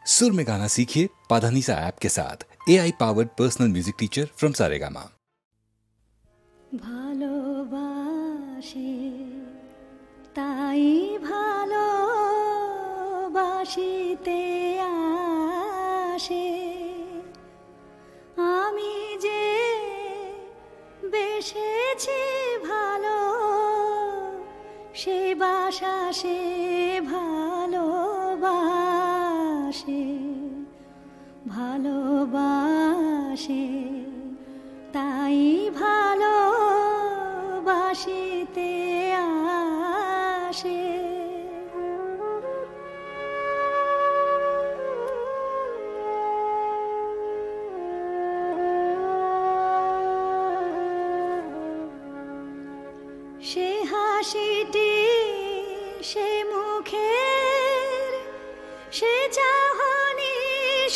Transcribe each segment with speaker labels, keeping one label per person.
Speaker 1: सुर में गाना सीखिए पाधानीसा ऐप के साथ। AI powered personal music teacher from Saregama.
Speaker 2: ভালোবাসে তাই ভালোবাসিতে আসে, আমি যে বেসেছি ভালো সে বাসা সে ভালোবাসে, ভালোবাসে তাই ভালোবাসিতে আসে। সে হাসিটি সে মুখের সে চাহনি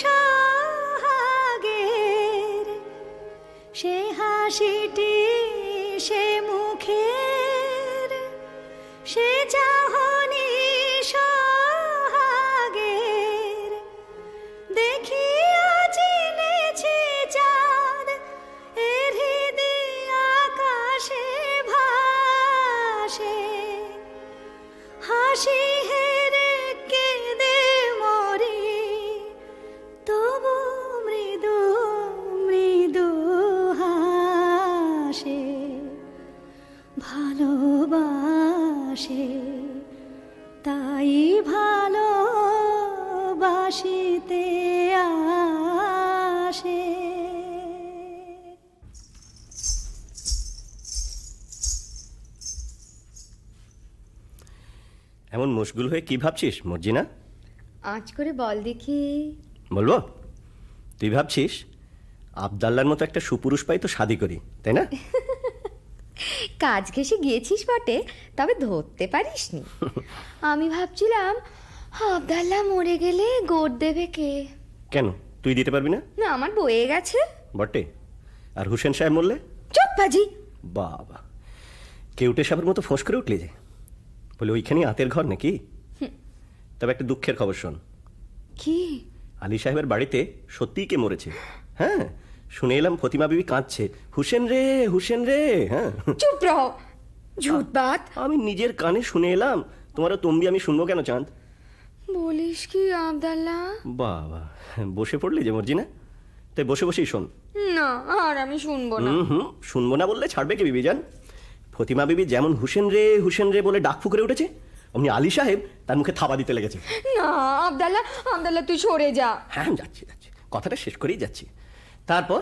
Speaker 2: সোহাগের, সে হাসিটি সে মুখের সে চাহনি সোহাগের, দেখিয়া চিনেছি চাঁদ এর হৃদয় আকাশে ভাসে, হাসি হেরে কেঁদে মরি তবু মৃদু মৃদু হাসে, ভালোবাসে তাই ভালোবাসিতে আসে।
Speaker 3: এমন মুশগুল হয়ে কি ভাবছিস মর্জিনা?
Speaker 4: আঁচ করে বল দেখি।
Speaker 3: বলবো? তুই ভাবছিস আবদাল্লার মতো একটা সুপুরুষ পাই তো শাদি করি, তাই না?
Speaker 4: কাজ ঘেঁষে গিয়েছিস বটে, তবে ধরতে পারিসনি। আমি ভাবছিলাম আবদাল্লা মরে গেলে গোদ দেবে কে?
Speaker 3: কেন, তুই দিতে পারবি না?
Speaker 4: না, আমার বয়ে গেছে
Speaker 3: বটে। আর হুসেন সাহেব মরলে?
Speaker 4: চুপ বাজি।
Speaker 3: বাবা, কেউটে সাহেবের মতো ফোঁস করে উঠলি যে। বলে ওইখানে আতের ঘর নাকি? তবে একটা দুঃখের খবর শোন।
Speaker 4: কি?
Speaker 3: আলী সাহেবের বাড়িতে সত্যিই কে মরেছে। হ্যাঁ, শুনে এলাম ফতিমা বিবি কাঁদছে, হুসেন রে হুসেন রে। হ্যাঁ,
Speaker 4: চুপ রহ, ঝুটবাত।
Speaker 3: আমি নিজের কানে শুনে এলাম, তোমারও তম্বি আমি শুনবো কেন চাঁদ?
Speaker 4: বলিস কি আবদাল্লা?
Speaker 3: বাবা, বসে পড়লি যে মর্জিনা, তাই বসে বসেই শোন।
Speaker 4: না, আর আমি শুনবো না।
Speaker 3: শুনবো না বললে ছাড়বে কে বিবি জান? ফতিমা বিবি যেমন হুসেন রে বলে ডাক ফুকরে উঠেছে, অমনি আলী সাহেব তার মুখে থাবা দিতে লেগেছে।
Speaker 4: না আবদাল্লা, আবদাল্লা তুই সরে যা।
Speaker 3: হ্যাঁ, যাচ্ছি, কথাটা শেষ করেই যাচ্ছি। তারপর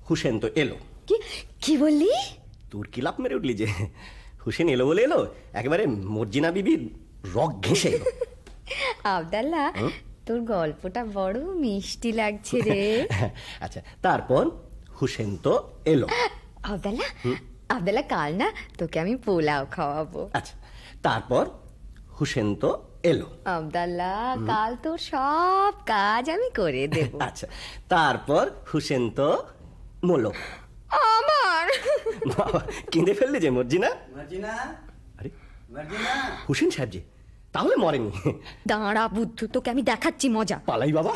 Speaker 3: হুসেন তো এলো।
Speaker 4: কি বললি?
Speaker 3: তোর কি লাভ মেরে উঠলি যে? হুসেন এলো বলে এলো, একেবারে মর্জিনা বিবির রগ ঘেঁষে এলো।
Speaker 4: আবদাল্লা, তোর গল্পটা বড় মিষ্টি লাগছে রে।
Speaker 3: আচ্ছা, তারপর হুসেন তো এলো।
Speaker 4: আবদাল্লা, আবদাল্লা কাল না তোকে আমি পোলাও খাওয়াবো।
Speaker 3: আচ্ছা, তারপর হুসেন তো এলো।
Speaker 4: আবদাল্লা, কাল তোর সব কাজ আমি করে দেব।
Speaker 3: আচ্ছা, তারপর হুসেন তো মলো।
Speaker 4: আমার
Speaker 3: বাবা, কেঁদে ফেললে যে মর্জিনা। আরে হুসেন সাহেব জি, তাহলে মরেনি?
Speaker 4: দাঁড়া বুদ্ধু, তোকে আমি দেখাচ্ছি মজা।
Speaker 3: পালাই বাবা।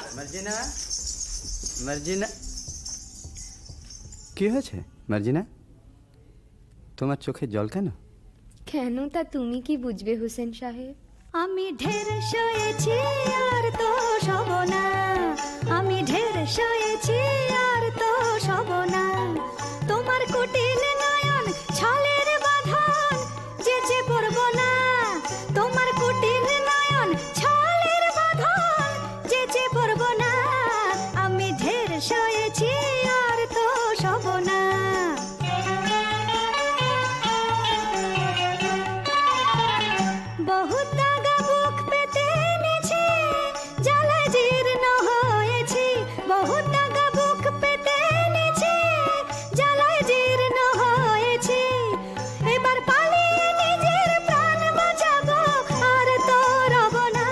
Speaker 5: মার্জিনা, কি হয়েছে মার্জিনা? তোমার চোখে জল কেন?
Speaker 4: কেন তা তুমি কি বুঝবে হুসেন সাহেব?
Speaker 2: আমি ঢের সয়েছি আর তো সব না, আমি ঢের সয়েছি আর তো সব না, তোমার কুটিল নয়ন ছলের বাঁধন যেচে পড়ব না, তোমার কুটিল নয়ন ছলের বাঁধন যেচে পড়ব না, আমি ঢের সয়েছি আর তো সব না। বহুত দাগা বুক পেতে এনেছি, জ্বালা জীর্ণ হয়েছি, বহুত দাগা বুক পেতে এনেছি, জ্বালায় জীর্ণ হয়েছি, এবার পালিয়ে নিজের প্রাণ বাঁচাবো আর তো রব না,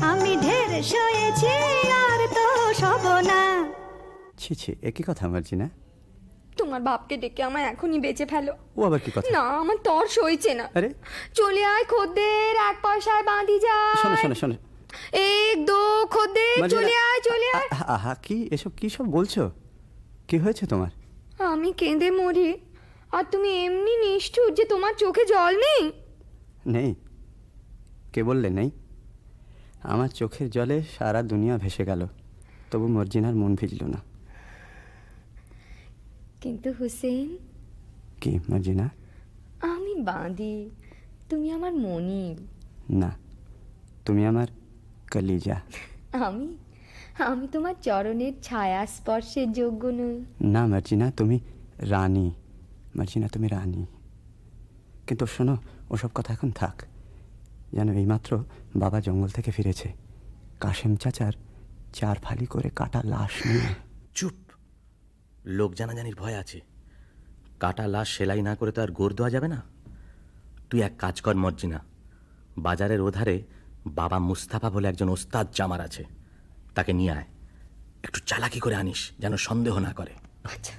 Speaker 2: আমি ঢের সয়েছি আর তো সব না।
Speaker 5: ছি ছি, একই কথা মার্জিনা।
Speaker 4: তোমার বাপকে ডেকে আমায় এখনই বেঁচে ফেলো।
Speaker 5: ও আবার কি কথা?
Speaker 4: না, আমার তর সইছে না।
Speaker 5: আরে
Speaker 4: চলে আয় খদ্দের, এক পয়সায় বাঁধি যা।
Speaker 5: শোনো শোনো শোনো,
Speaker 4: এক দো খোদে, চলে আয় চলে আয়।
Speaker 5: আহা, কি এসব কি সব বলছো? কি হয়েছে তোমার?
Speaker 4: আমি কেঁদে মরি আর তুমি এমনি নিষ্ঠুর যে তোমার চোখে জল নেই।
Speaker 5: নেই? কে বললে নেই? আমার চোখের জলে সারা দুনিয়া ভেসে গেল, তবু মর্জিনার মন ভিজল না।
Speaker 4: কিন্তু হুসেন,
Speaker 5: কি মর্জিনা?
Speaker 4: আমি বাঁধি, তুমি আমার মনিব।
Speaker 5: না, তুমি আমার কলিজা।
Speaker 4: আমি আমি তোমার চরণের ছায়া স্পর্শের যোগ্য নই।
Speaker 5: না মর্জিনা, তুমি রানী। মর্জিনা, তুমি রানী। কিন্তু শোনো, ওসব কথা এখন থাক। যেন এইমাত্র বাবা জঙ্গল থেকে ফিরেছে, কাশেম চাচার 4 ফালি করে কাটা লাশ নিয়ে।
Speaker 3: চুপ, লোক জানাজানির ভয় আছে। কাটা লাশ সেলাই না করে তো আর গোর দেওয়া যাবে না। তুই এক কাজ কর মর্জিনা, বাজারের ওধারে বাবা মুস্তাফা বলে একজন ওস্তাদ জামার আছে, তাকে নিয়ে আয়। একটু চালাকি করে আনিস, যেন সন্দেহ না করে।
Speaker 4: আচ্ছা।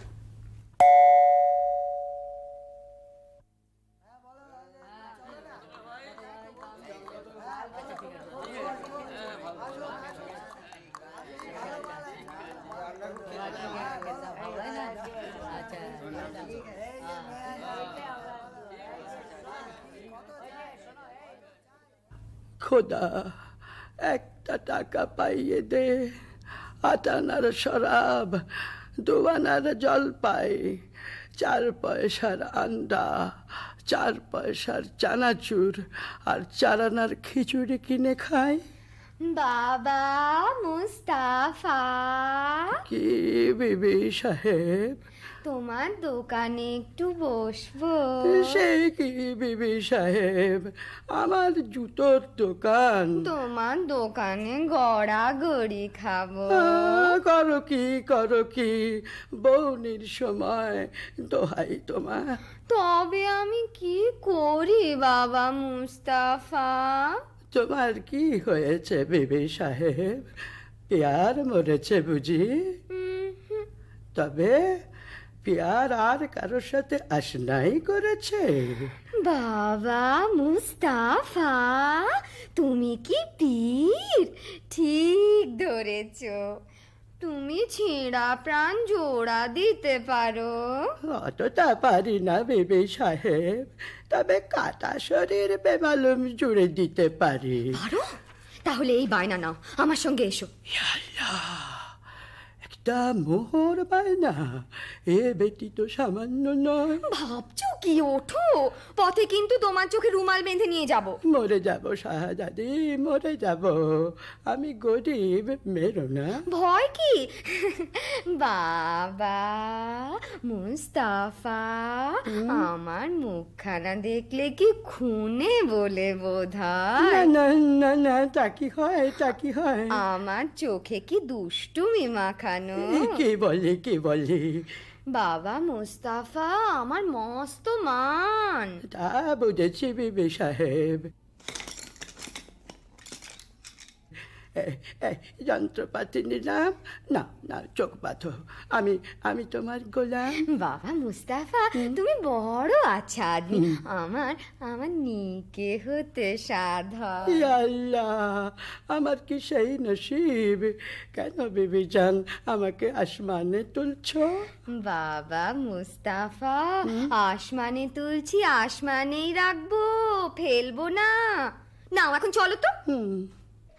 Speaker 6: খোদা, একটা টাকা পাইয়ে দে। 8 আনার শরাব, 2 আনার জলপাই, 4 পয়সার আন্ডা, 4 পয়সার চানাচুর আর 4 আনার খিচুড়ি কিনে খাই।
Speaker 4: বাবা মুস্তাফা,
Speaker 6: কি বিবি সাহেব?
Speaker 4: তোমার দোকানে একটু বসবো?
Speaker 6: সে কি বিবি সাহেব, আমার জুতোর দোকান।
Speaker 4: তোমার দোকানে গড়াগড়ি খাবো।
Speaker 6: করো কি, করো কি, বউনির সময়, দোহাই তোমার।
Speaker 4: তবে আমি কি করি বাবা মুস্তাফা?
Speaker 6: তোমার কি হয়েছে বিবি সাহেব? পিয়ার মরেছে বুঝি? তবে পিয়ার আর কারোর সাথে আশনাই করেছে?
Speaker 4: বাবা মুস্তাফা, তুমি কি পীর? ঠিক ধরেছ, তুমি ছেঁড়া প্রাণ জোড়া দিতে পারো।
Speaker 6: অতটা পারি না বিবি সাহেব, তবে কাটা শরীর বেমালুম জুড়ে দিতে পারি।
Speaker 4: পারো? তাহলে এই বায়না নাও, আমার সঙ্গে এসো।
Speaker 6: একটা মোহর বায়না, এ বেটি তো সামান্য নয়।
Speaker 4: ভাবছো কি? ওঠো, পথে কিন্তু তোমার চোখে রুমাল বেঁধে নিয়ে যাব।
Speaker 6: মরে যাব শাহজাদি, মরে যাব। আমি গরিব, মেরো না।
Speaker 4: ভয় কি? বাবা মুস্তাফা, আমার মুখখানা দেখলে কি খুনে বলে বোধহয়?
Speaker 6: না না না না, তা কি হয়, তা কি হয়?
Speaker 4: আমার চোখে কি দুষ্টুমি মাখানো?
Speaker 6: কি বলি, কি বলি?
Speaker 4: বাবা মুস্তাফা আমার মস্ত মান।
Speaker 6: তা বুঝেছি বিবি সাহেব। যন্ত্রপাতি নিলাম, না না, চোখ বাঁধো। আমি তোমার গোলাম।
Speaker 4: বাবা মুস্তাফা, তুমি বড় আচ্ছা আদমি। আমার আমার নিকে হতে সাধ হয়।
Speaker 6: ইয়া আল্লাহ, আমার কি সেই নসিব? কেন বিবি জান আমাকে আসমানে তুলছো?
Speaker 4: বাবা মুস্তাফা, আসমানে তুলছি, আসমানেই রাখবো, ফেলবো না। নাও এখন চলো তো।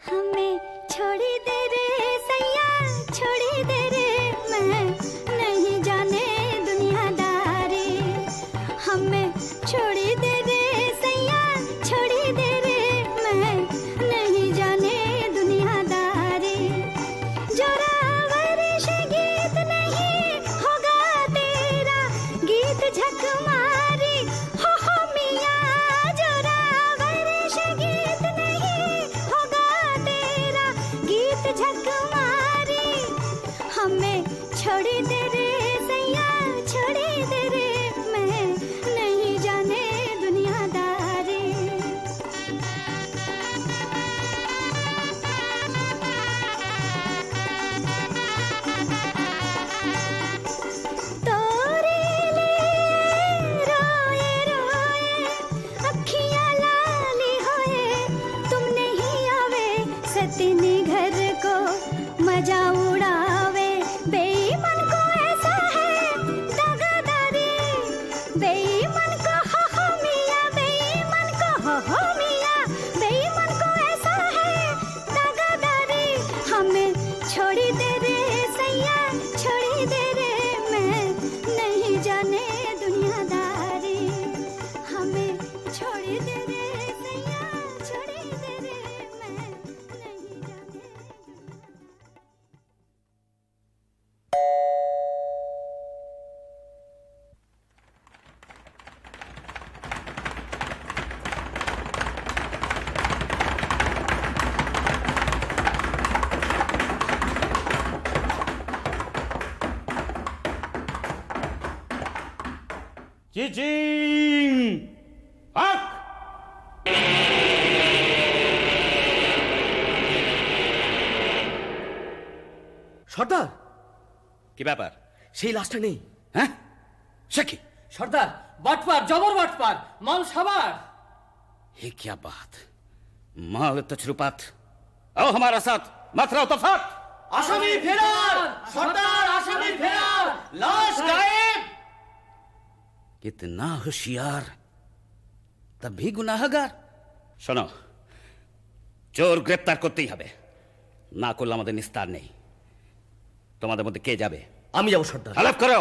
Speaker 2: हमें छोड़ी दे रे सैया, छोड़ी दे रे, मैं नहीं जाने दुनियादारी। हमें छोड़ी दे रे सैया, छोड़ी दे रे, मैं नहीं जाने दुनियादारी। जोरावर से गीत नहीं होगा तेरा, गीत झक मारी हो मियाँ। जोरावर से गीत नहीं होगा तेरा, गीत झक मारी। हमें छोड़ी दे रे सैया, छोड़ी दे रे, मैं नहीं जाने दुनियादारी। तोरे लिए रोए रोए अखियाँ लाली होए, तुम नहीं आवे सच
Speaker 7: চিচিং আক।
Speaker 3: সর্দার,
Speaker 7: কি ব্যাপার?
Speaker 3: সেই লাশটা নেই।
Speaker 7: হ্যাঁ, সে কি?
Speaker 8: সর্দার, বাটপার, জবর বাটপার, মাল সাবার।
Speaker 7: ये क्या बात? माल तछरुपात आओ हमारा साथ, मत रहो तफात।
Speaker 8: আসামি ফেরার সর্দার, আসামি ফেরার, লাশ গায়েব।
Speaker 7: कितना होशियार तब भी गुनाहगार। শোনো, চোর গ্রেপ্তার করতেই হবে, না করলে আমাদের নিস্তার নেই। তোমাদের মধ্যে কে যাবে?
Speaker 3: আমি যাবো সর্দার।
Speaker 7: হলফ করো,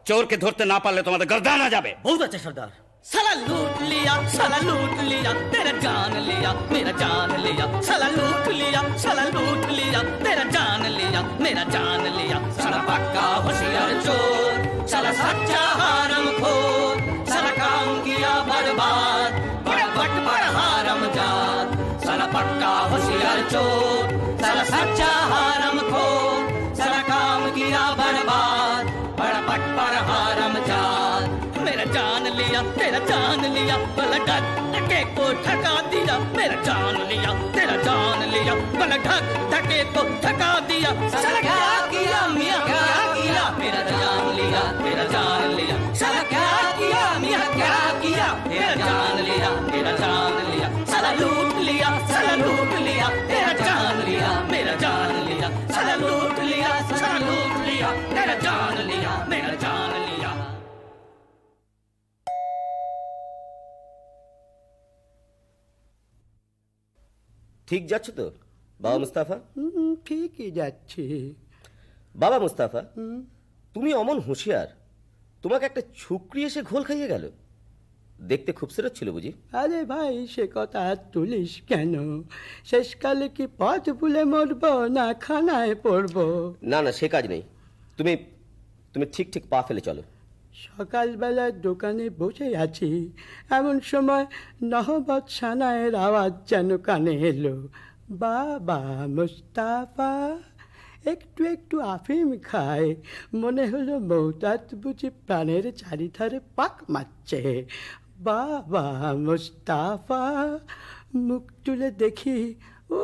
Speaker 7: চোরকে ধরতে না পারলে তোমাদের গর্দানা যাবে।
Speaker 3: বহুত আছে সর্দার।
Speaker 8: साला लूट लिया, साला लूट लिया, तेरा जान लिया, मेरा जान लिया। साला लूट लिया, साला लूट लिया, तेरा जान लिया, मेरा जान लिया। साला पक्का होशियार चोर, साला सच्चा हारम खोर, साला काम किया बर्बाद, बड़ा बट बड़ा हारम जात। साला पक्का होशियार चोर, साला सच्चा हारम खोर, साला काम किया बर्बाद, बड़ा बट बड़ा हारम जात। मेरा जान लिया, तेरा जान लिया, भला ढक धके को ठका दिया। मेरा जान लिया, तेरा जान लिया, भला ढक धके को ठका दिया। साला क्या किया मियां, क्या किया? मेरा जान लिया, तेरा जान लिया। साला क्या किया मियां, क्या किया? तेरा जान लिया, तेरा जान लिया। साला लूट लिया, साला लूट लिया, तेरा जान लिया, मेरा जान लिया। साला लूट लिया, साला लूट लिया, तेरा जान लिया, मेरा जान लिया।
Speaker 3: ঠিক যাচ্ছ তো বাবা মুস্তাফা?
Speaker 6: ঠিকই যাচ্ছে।
Speaker 3: বাবা মুস্তাফা, তুমি অমন হুঁশিয়ার, তোমাকে একটা ছুকরি এসে ঘোল খাইয়ে গেল। দেখতে খুবসুরত ছিল বুঝি?
Speaker 6: আরে ভাই, সে কথা আর তুলিস কেন? শেষকালে কি পথ ভুলে মরব না খানায় পড়ব?
Speaker 3: না না, সে কাজ নেই। তুমি তুমি ঠিক ঠিক পা ফেলে চলো।
Speaker 6: সকালবেলা দোকানে বসে আছি, এমন সময় নহবত সানায়ের আওয়াজ যেন কানে এলো। বাবা মুস্তাফা একটু একটু আফিম খায়, মনে হলো মৌতাত বুঝি প্রাণের চারিধারে পাক মারছে। বাবা মুস্তাফা, মুখ তুলে দেখি, ও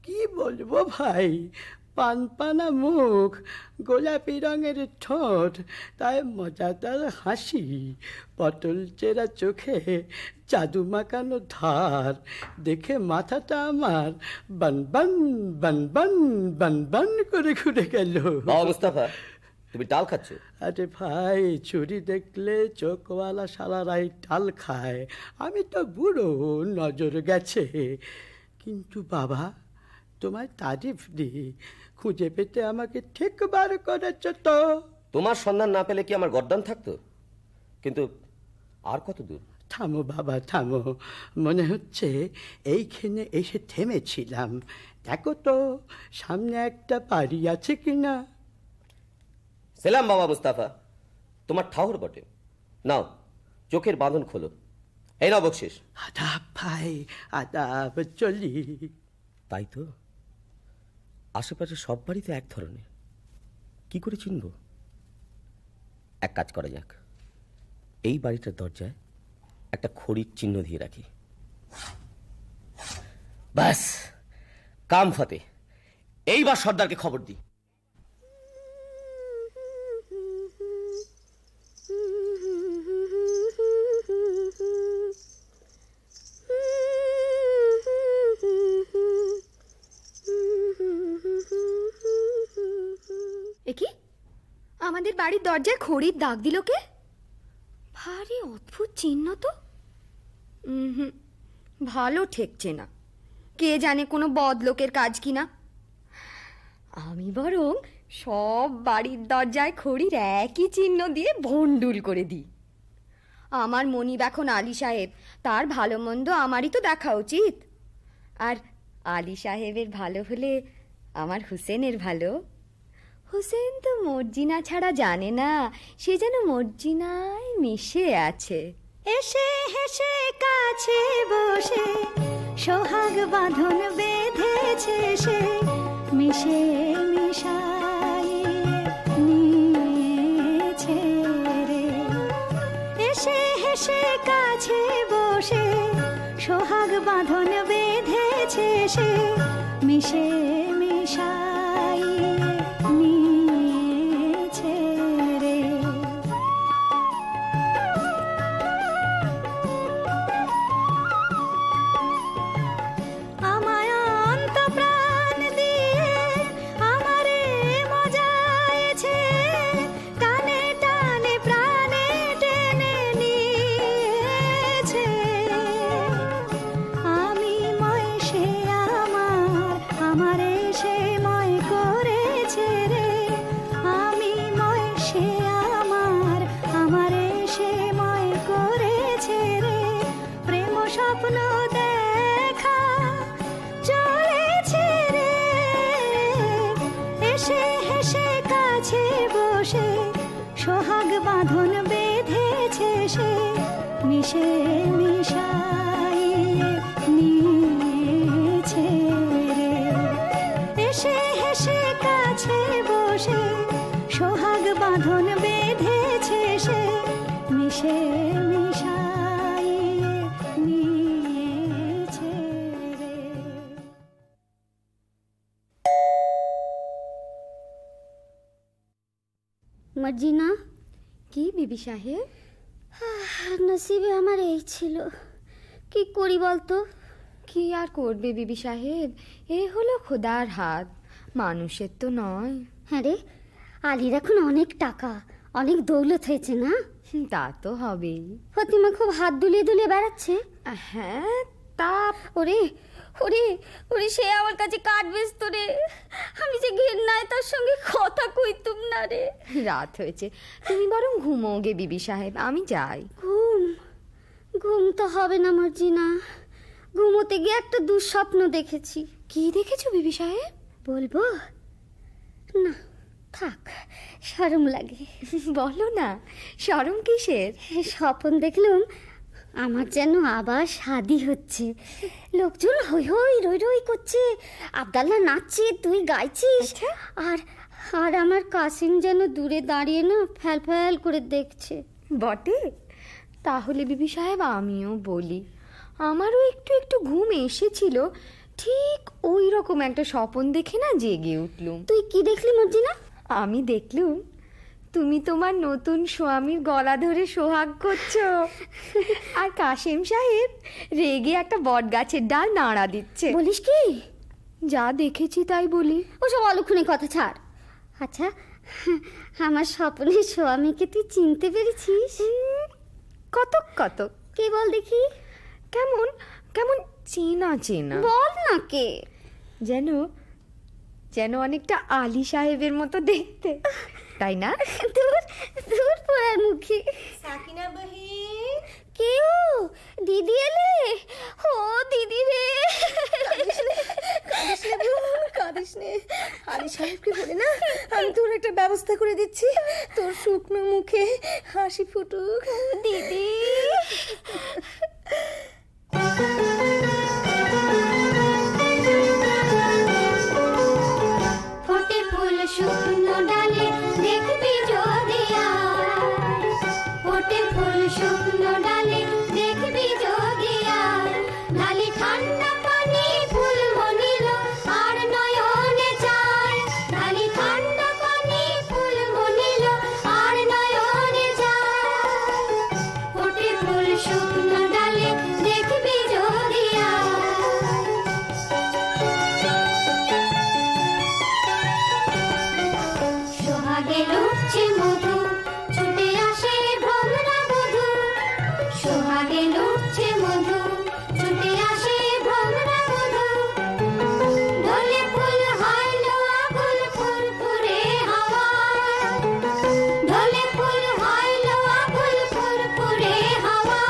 Speaker 6: কি বলবো ভাই, পানপানা মুখ, গোলাপি রঙের ঠোঁট, তাই মজাদার হাসি, পটল চেরা চোখে জাদু মাখানো ধার, দেখে মাথাটা আমার বানবান বানবান বানবান করে ঘুরে গেল।
Speaker 3: বাবা মুস্তাফা, তুমি ডাল খাচ্ছ?
Speaker 6: আরে ভাই, ছুরি দেখলে চোখওয়ালা শালারাই ডাল খায়, আমি তো বুড়ো, নজর গেছে। কিন্তু বাবা, তোমায় তারিফ দিই, খুঁজে পেতে আমাকে ঠিক বার করেছ তো।
Speaker 3: তোমার সন্ধান না পেলে কি আমার গর্দান থাকতো? কিন্তু আর কত দূর?
Speaker 6: থামো বাবা থামো, মনে হচ্ছে এইখানে এসে থেমেছিলাম। দেখো তো সামনে একটা বাড়ি আছে কিনা।
Speaker 3: সেলাম বাবা মুস্তাফা, তোমার ঠাউর বটে। নাও, চোখের বাঁধন খোলো, এই নাও বকশিস।
Speaker 6: আদাব ভাই, আদাব, চলি।
Speaker 3: তাই তো, আশেপাশে সব বাড়ি তো এক ধরনের, কি করে চিনব? এক কাজ করা যাক, এই বাড়িটার দরজায় একটা খড়ির চিহ্ন দিয়ে রাখি। ব্যাস, কাম ফতে। এইবার সর্দারকে খবর দিই।
Speaker 4: একি আমাদের বাড়ির দরজায় খড়ির দাগ দিল কে? ভারী অদ্ভুত চিহ্ন তো। ভালো ঠেকছে না, কে জানে কোনো বদলোকের কাজ কিনা। আমি বরং সব বাড়ির দরজায় খড়ির একই চিহ্ন দিয়ে ভন্ডুল করে দিই। আমার মনিব এখন আলী সাহেব, তার ভালো মন্দ আমারই তো দেখা উচিত। আর আলী সাহেবের ভালো হলে আমার হুসেনের ভালো। হুসেন তো মর্জিনা ছাড়া জানে না, সে যেন মর্জিনায় মিশে আছে।
Speaker 2: এসে হেসে কাছে বসে সোহাগ বাঁধন বেঁধেছে সে, মিশে মিশাইয়ে নিয়েছে রে। সে মিশে মিশাইয়ে নিয়েছে রে। আমায় অন্ত প্রাণ দিয়ে আমারে মজায়েছে, টানে টানে প্রাণে টেনে নিয়েছে। আমি ময় সে আমার, আমারে সে ময় করেছে রে। আমি ময় সে আমার, আমারে সে ময় করেছে রে। প্রেম স্বপ্ন দেখা চলেছে রে, এসে হেসে কাছে বসে সোহাগ বাঁধন বেঁধেছে সে, মিশে মিশাইয়ে নিয়েছে রে। এসে হেসে কাছে বসে সোহাগ বাঁধন বেঁধেছে সে, মিশে মিশাইয়ে নিয়েছে রে।
Speaker 9: মর্জিনা,
Speaker 4: কি বিবি সাহেব?
Speaker 9: নসিবে আমার এই ছিল, কি করি বলতো?
Speaker 4: কি আর করবে বিবি সাহেব, এ হলো খোদার হাত, মানুষের তো নয়।
Speaker 9: হ্যাঁ রে, আলীর এখন অনেক টাকা, অনেক দৌলত হয়েছে না?
Speaker 4: তা তো হবেই।
Speaker 9: ফতিমা খুব হাত দুলিয়ে দুলিয়ে বেড়াচ্ছে।
Speaker 4: হ্যাঁ, তা
Speaker 9: ওরে ওরে ওরে, সে আমার কাছে কাঠ বেচত রে, আমি যে ঘেন্নায় তার সঙ্গে কথা কইতুম না রে।
Speaker 4: রাত হয়েছে, তুমি বরং ঘুমো গে বিবি সাহেব, আমি যাই।
Speaker 9: ঘুম ঘুম তো হবে না মর্জিনা, ঘুমোতে গিয়ে একটা দুঃস্বপ্ন দেখেছি।
Speaker 4: কি দেখেছো বিবি সাহেব?
Speaker 9: বলবো না, থাক, শরম লাগে।
Speaker 4: বলো না, শরম কিসের?
Speaker 9: স্বপ্ন দেখলাম আমার যেন আবার শাদি হচ্ছে, লোকজন হই হই রই রই করছে, আবদাল্লা নাচছে, তুই গাইছিস, আর আর আমার কাসিম যেন দূরে দাঁড়িয়ে না ফ্যাল ফ্যাল করে দেখছে।
Speaker 4: বটে? তাহলে বিবি সাহেব আমিও বলি, আমারও একটু একটু ঘুম এসেছিল, ঠিক ওই রকম একটা স্বপন দেখে না জেগে উঠলুম।
Speaker 9: তুই কি দেখলি মর্জিনা?
Speaker 4: আমি দেখলুম তুমি তোমার নতুন স্বামীর গলা ধরে সোহাগ করছো, আর কাশেম সাহেব রেগে একটা বট গাছের ডাল নাড়া দিচ্ছে।
Speaker 9: বলিস কি?
Speaker 4: যা দেখেছি তাই বলি।
Speaker 9: ওসব অলক্ষণে কথা ছাড়। আচ্ছা, আমার স্বপ্নের স্বামীকে তুই চিনতে পেরেছিস?
Speaker 4: কতক কতক।
Speaker 9: কে বল দেখি?
Speaker 4: কেমন কেমন চেনা চেনা।
Speaker 9: বল না কে।
Speaker 4: যেন যেন অনেকটা আলী সাহেবের মতো দেখতে, তাই না?
Speaker 9: দূর দূর পড়ার মুখে।
Speaker 2: সাকিনা বহিন,
Speaker 9: কেউ? দিদি এলে? ও দিদি রে,
Speaker 2: কাঁদিস নে, আলী সাহেবকে বলে না আমি তোর একটা ব্যবস্থা করে দিচ্ছি, তোর শুকনো মুখে হাসি ফুটুক।
Speaker 9: দিদি। ফোটে ফুল শুকনো ডালে দেখবি যদি আয়, ফোটে ফুল শুকনো ডালে দেখবি যদি আয়, ঢালি ঠান্ডা পানি ফুল মনিল আর নয়নে চায়, ঢালি ঠান্ডা পানি ফুল মনিল আর নয়নে চায়, ফোটে ফুল শুকনো ডালে দেখবি যদি আয়। সোহাগে লুটছে মধু, ছুটে আসে ভ্রমরা বধূ, সোহাগে লুটছে মধু, ছুটে আসে ভ্রমরা বধূ, ঢলে ফুল হয় লোয়া ফুল ফুরফুরে হাওয়া, ঢলে ফুল হয় লোয়া ফুল ফুরফুরে হাওয়া,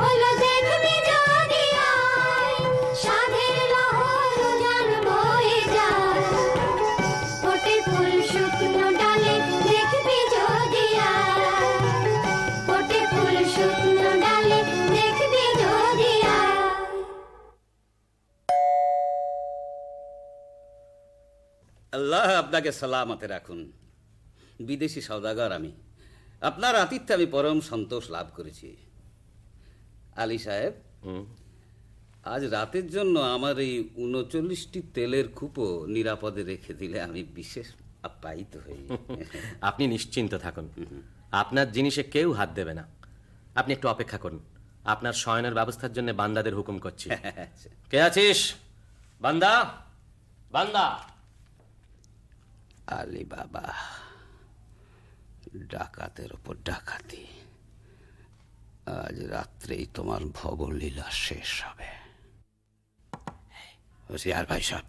Speaker 9: হলো দেখবি যদি আয়, সাধের লহর উজান বয়ে যায়, ফোটে ফুল শুকনো ডালে দেখবি যদি আয়, ফোটে ফুল শুকনো ডালে দেখবি যদি আয়।
Speaker 7: আল্লাহ আপনাকে সালামতে রাখুন। বিদেশি সওদাগর আমি, আপনার আতিথ্যে আমি পরম সন্তোষ লাভ করেছি। আলী সাহেব, আজ রাতের জন্য আমার এই ৩৯টি তেলের কূপও নিরাপদে রেখে দিলে আমি বিশেষ আপ্যায়িত হই।
Speaker 3: আপনি নিশ্চিন্ত থাকুন, আপনার জিনিসে কেউ হাত দেবে না। আপনি একটু অপেক্ষা করুন, আপনার শয়নের ব্যবস্থার জন্য বান্দাদের হুকুম করছি। কে আছিস? বান্দা, বান্দা।
Speaker 7: আলী বাবা, ডাকাতের ওপর ডাকাতি। আজ রাত্রেই তোমার ভবলীলা শেষ হবে। হোশিয়ার ভাই সাহেব,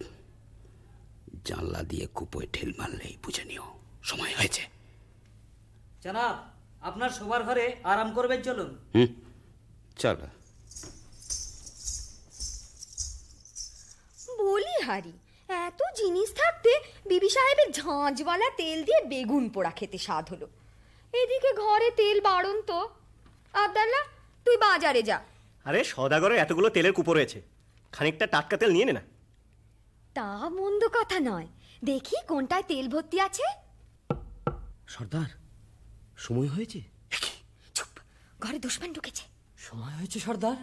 Speaker 7: জানলা দিয়ে কুপোয় ঢিল মারলেই বুঝে নিও সময় হয়েছে।
Speaker 10: জনাব, আপনার শোবার ঘরে আরাম করবেন, চলুন।
Speaker 7: চলো।
Speaker 4: বলি হারি, এত জিনিস থাকতে বিবি সাহেবের ঝাঁঝওয়ালা তেল দিয়ে বেগুন পোড়া খেতে স্বাদ হলো। এদিকে ঘরে তেল বাড়ন তো। আব্দাল্লাহ, তুই বাজারে যা।
Speaker 11: আরে সওদাগরের এতগুলো তেলের কুপো রয়েছে, খানিকটা টাটকা তেল নিয়ে নে না।
Speaker 4: তা মন্দ কথা নয়, দেখি কোনটায় তেল ভর্তি আছে।
Speaker 11: সর্দার, সময় হয়েছে।
Speaker 4: চুপ, ঘরে দুশমন ঢুকেছে।
Speaker 10: সময় হয়েছে সর্দার?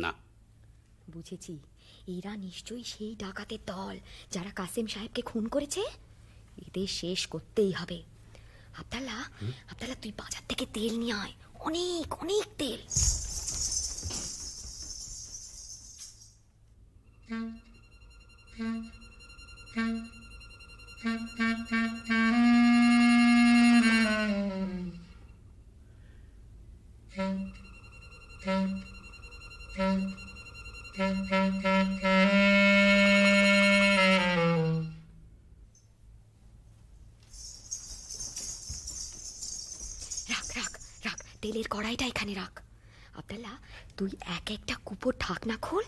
Speaker 7: না,
Speaker 4: বুঝেছি, এরা নিশ্চয়ই সেই ডাকাতের দল যারা কাসেম সাহেবকে খুন করেছে। এদের শেষ করতেই হবে। আব্দাল্লাহ, আব্দাল্লাহ, তুই বাজার থেকে তেল নিয়ে আয়, অনেক অনেক তেল। রাখ রাখ রাখ, তেলের কড়াইটা এখানে রাখ। আব্দাল্লাহ, তুই এক একটা কুপোর ঢাকনা খোল,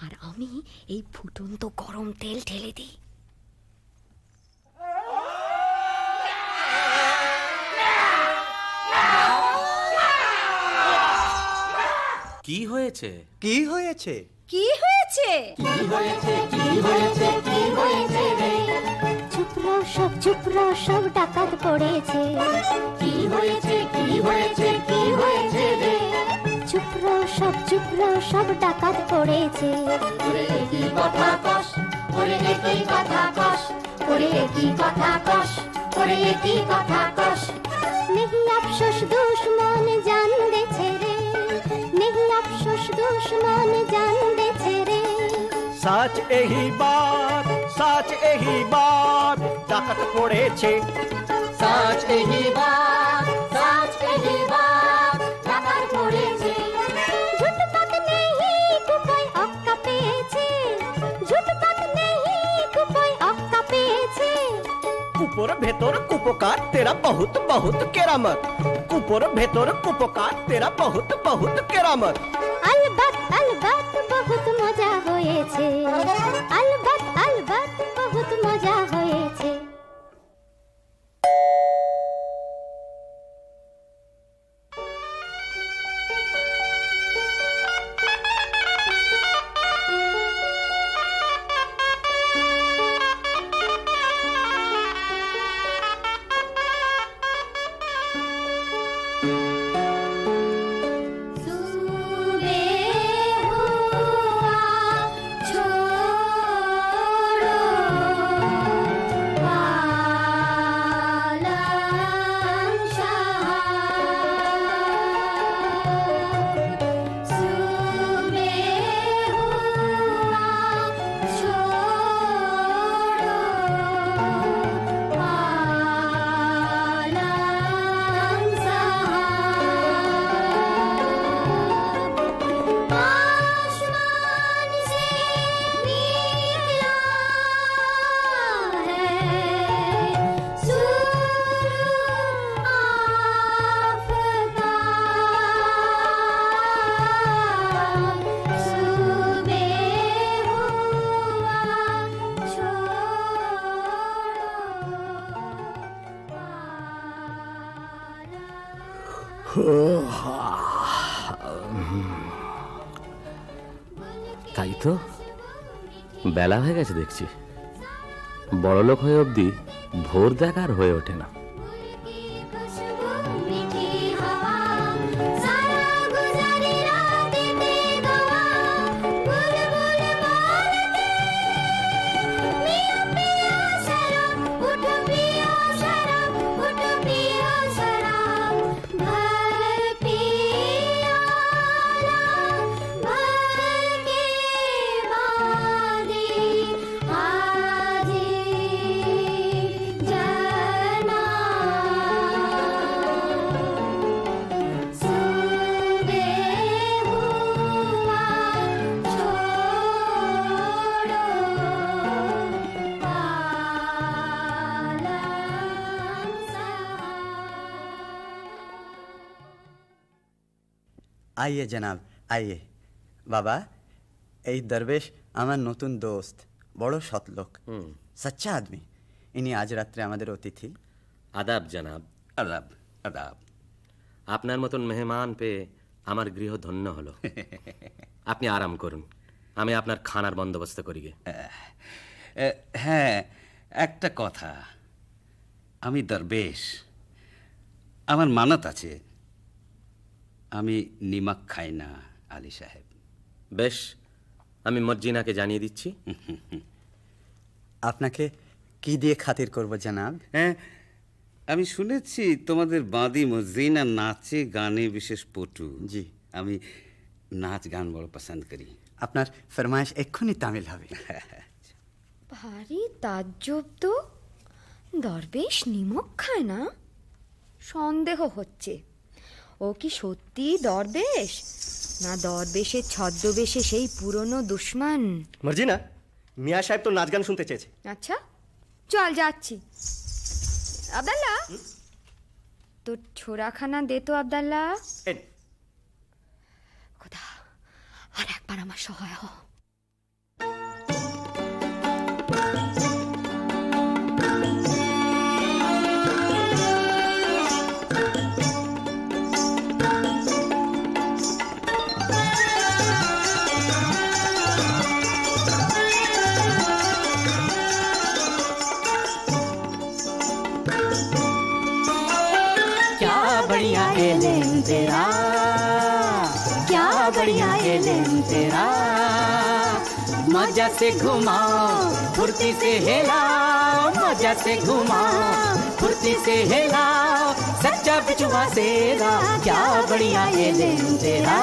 Speaker 4: আর আমি এই ফুটন্ত গরম তেল ঢেলে দিই।
Speaker 3: কি হয়েছে?
Speaker 5: কি হয়েছে?
Speaker 4: কি হয়েছে?
Speaker 9: কি হয়েছে? কি হয়েছে? কি হয়েছে রে? চুপ রও সব ডাকাত পড়েছে। কি হয়েছে? কি হয়েছে? কি হয়েছে রে? চুপ রও সব ডাকাত পড়েছে। ওরে কি কথা কস, ওরে কি কথা কস, ওরে কি কথা কস, ওরে কি কথা কস। नहीं अफसोस दुश्मन जान दे रे, नहीं अफसोस दुश्मन जान दे रे।
Speaker 11: সাচ এহি বাত ডাকাত পড়েছে।
Speaker 9: সাচ এহি বাত ডাকাত পড়েছে। ঝুটপাট নেই কুপোয় অক্কা পেয়েছে, ঝুটপাট নেই কুপোয় অক্কা পেয়েছে।
Speaker 11: কুপোর ভেতর কুপোকার তেরা বহুত বহুত কেরামত, কুপোর ভেতর কুপোকার তেরা বহুত বহুত কেরামত।
Speaker 9: अलबत अलबत बहुत मजा হয়েছে, अलबत अलबत बहुत मजा হয়েছে।
Speaker 3: তাই তো, বেলা হয়ে গেছে দেখছি। বড়লোক হয়ে অবধি ভোর দেখার হয়ে ওঠে না।
Speaker 9: सारा गुजारी रात दे गवा,
Speaker 5: আইয়ে জনাব আইয়ে। বাবা, এই দরবেশ আমার নতুন দোস্ত, বড় সৎ লোক, সচ্চা আদমি। ইনি আজ রাত্রে আমাদের অতিথি।
Speaker 3: আদাব জনাব।
Speaker 7: আদাব আদাব।
Speaker 3: আপনার মতন মেহমান পেয়ে আমার গৃহ ধন্য হলো। আপনি আরাম করুন, আমি আপনার খানার বন্দোবস্ত করি গে।
Speaker 7: হ্যাঁ, একটা কথা, আমি দরবেশ, আমার মানত আছে, আমি নিমক খাই না আলী সাহেব।
Speaker 3: বেশ, আমি মর্জিনাকে জানিয়ে দিচ্ছি।
Speaker 5: আপনাকে কি দিয়ে খাতির করব জনাব?
Speaker 7: হ্যাঁ, আমি শুনেছি তোমাদের বাঁদি মর্জিনা নাচে গানে বিশেষ পটু।
Speaker 5: জি,
Speaker 7: আমি নাচ গান বড় পছন্দ করি।
Speaker 5: আপনার ফরমাইশ এক্ষুনি তামিল হবে।
Speaker 4: ভারী তাজ্জব তো, দরবেশ নিমক খায় না? সন্দেহ হচ্ছে, ও কি সত্যি দরবেশ, না দরবেশের ছদ্মবেশে সেই পুরনো দুশ্মন?
Speaker 11: মর্জিনা, মিয়া সাহেব তো নাচ গান শুনতে চেয়েছে।
Speaker 4: আচ্ছা, চল যাচ্ছি। আব্দাল্লাহ, তোর ছোড়াখানা দে তো আব্দাল্লাহ। খোদা, আর একবার আমার সহায় হ।
Speaker 8: बढ़िया एलेम तेरा, क्या बढ़िया एलेम तेरा, मजा से घुमाओ फुर्ती से हिलाओ, मजा से घुमाओ फुर्ती से हिलाओ, सच्चा बिचुआ सेरा, क्या बढ़िया एलेम तेरा।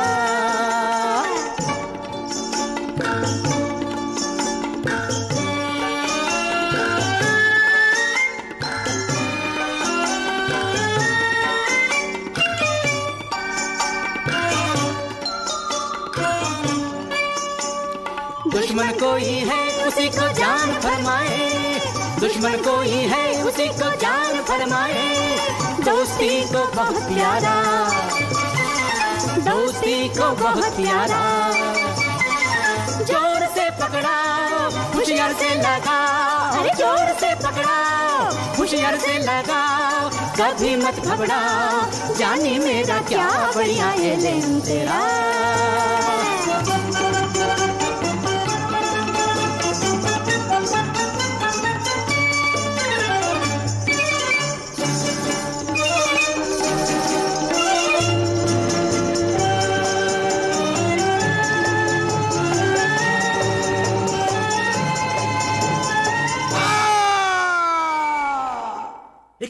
Speaker 8: दुश्मन कोई है उसी को जान फरमाए, दुश्मन कोई है उसी को जान फरमाए, दोस्ती को बहुत प्यारा, दोस्ती को बहुत प्यारा, जोर से पकड़ाओ होशियार से लगाओ, जोर से पकड़ाओ होशियार से लगाओ, कभी मत घबराओ, जानी मेरा क्या बढ़िया एलेम तेरा।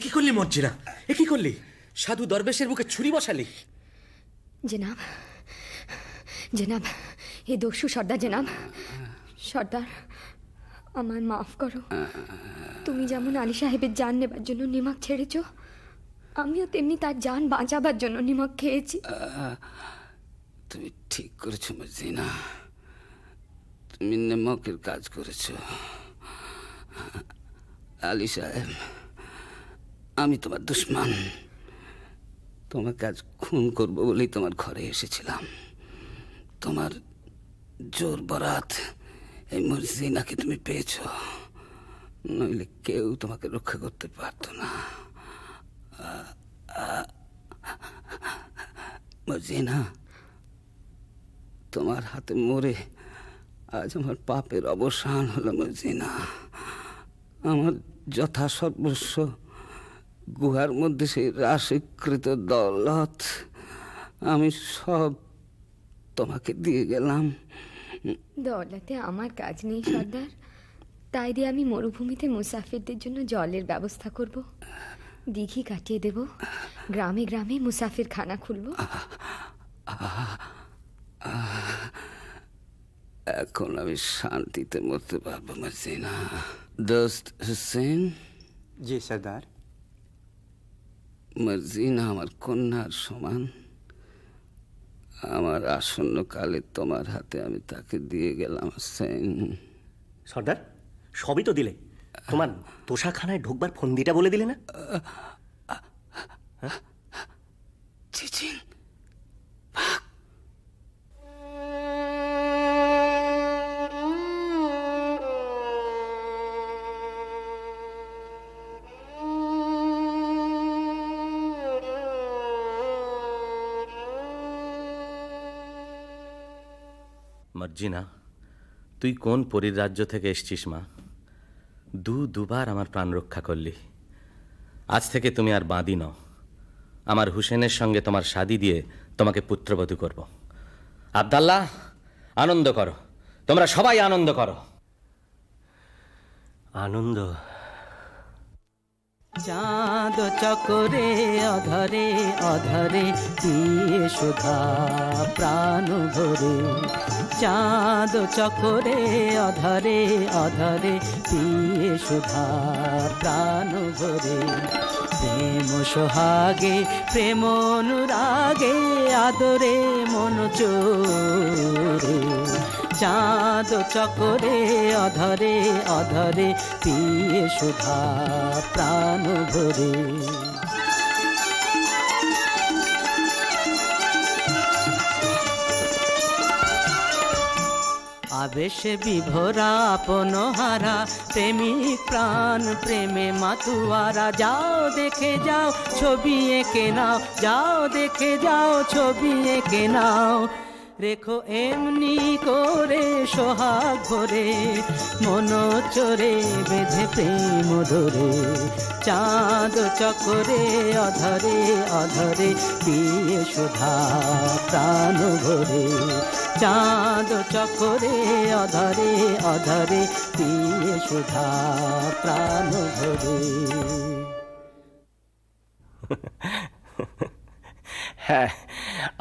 Speaker 3: কি করলি মর্জিনা, এ কি করলি? সাধু দরবেশের বুকে ছুরি বসালি?
Speaker 4: জনাব, জনাব, এ দস্যু সর্দার জনাব, সর্দার আমার মাফ করো। তুমি যেমন আলী সাহেবের জান নেবার জন্য নিমক ছেড়েছ, আমিও তেমনি তার জান বাঁচাবার জন্য নিমক খেয়েছি।
Speaker 7: তুমি ঠিক করেছো মর্জিনা, তুমি নিমকের কাজ করেছো। আলী সাহেব, আমি তোমার দুশ্মন, তোমার কাজ খুন করবো বলেই তোমার ঘরে এসেছিলাম। তোমার জোর বরাত এই মর্জিনাকে তুমি পেয়েছ, নইলে কেউ তোমাকে রক্ষা করতে পারতো না। মর্জিনা, তোমার হাতে মরে আজ আমার পাপের অবসান হলো। মর্জিনা, আমার যথা সর্বস্ব গুহার মধ্যে সেই রাশিকৃত দৌলত আমি সব তোমাকে দিয়ে গেলাম।
Speaker 4: দৌলতে আমার কাজ নেই সর্দার, তাই দিয়ে আমি মরুভূমিতে মুসাফিরদের জন্য জলের ব্যবস্থা করব, দিঘি কাটিয়ে দেব, গ্রামে গ্রামে মুসাফির খানা খুলব।
Speaker 7: এখন আমি শান্তিতে মরতে পারবো মর্জিনা। দোস্ত হুসেন।
Speaker 5: জি সর্দার।
Speaker 7: মর্জিনা আমার কন্যার সমান, আমার আসন্ন কালে তোমার হাতে আমি তাকে দিয়ে গেলাম। হুসেন।
Speaker 11: সর্দার, সবই তো দিলে, তোমার তোষাখানায় ঢুকবার ফন্দিটা বলে দিলে না?
Speaker 7: চিচিং,
Speaker 3: মর্জিনা, তুই কোন পরীর রাজ্য থেকে এসছিস মা? দুবার আমার প্রাণ রক্ষা করলি। আজ থেকে তুমি আর বাঁদি নও। আমার হুসেনের সঙ্গে তোমার শাদী দিয়ে তোমাকে পুত্রবধূ করব। আব্দাল্লাহ, আনন্দ করো, তোমরা সবাই আনন্দ করো।
Speaker 11: আনন্দ।
Speaker 8: চাঁদ চকরে অধরে অধরে পিয়ে সুধা প্রাণ ভরে, চাঁদ চকরে অধরে অধরে পিয়ে সুধা প্রাণ ভরে, প্রেম সোহাগে প্রেম অনুরাগে আদরে মন চোরে, চাঁদ চকরে অধরে অধরে পিয়ে সুধা প্রাণ ভরে। আবেশে বিভোরা আপন হারা প্রেমিক প্রাণ প্রেমে মাতুয়ারা, যাও দেখে যাও ছবি এঁকে নাও, যাও দেখে যাও ছবি এঁকে নাও, রেখো এমনি করে সোহাগ ভরে, মন চোরে বেঁধে প্রেম ধরে, চাঁদ চকরে অধরে অধরে পিয়ে সুধা প্রাণ ভরে, চাঁদ চকরে অধরে অধরে পিয়ে সুধা প্রাণ ভরে।
Speaker 11: হ্যাঁ,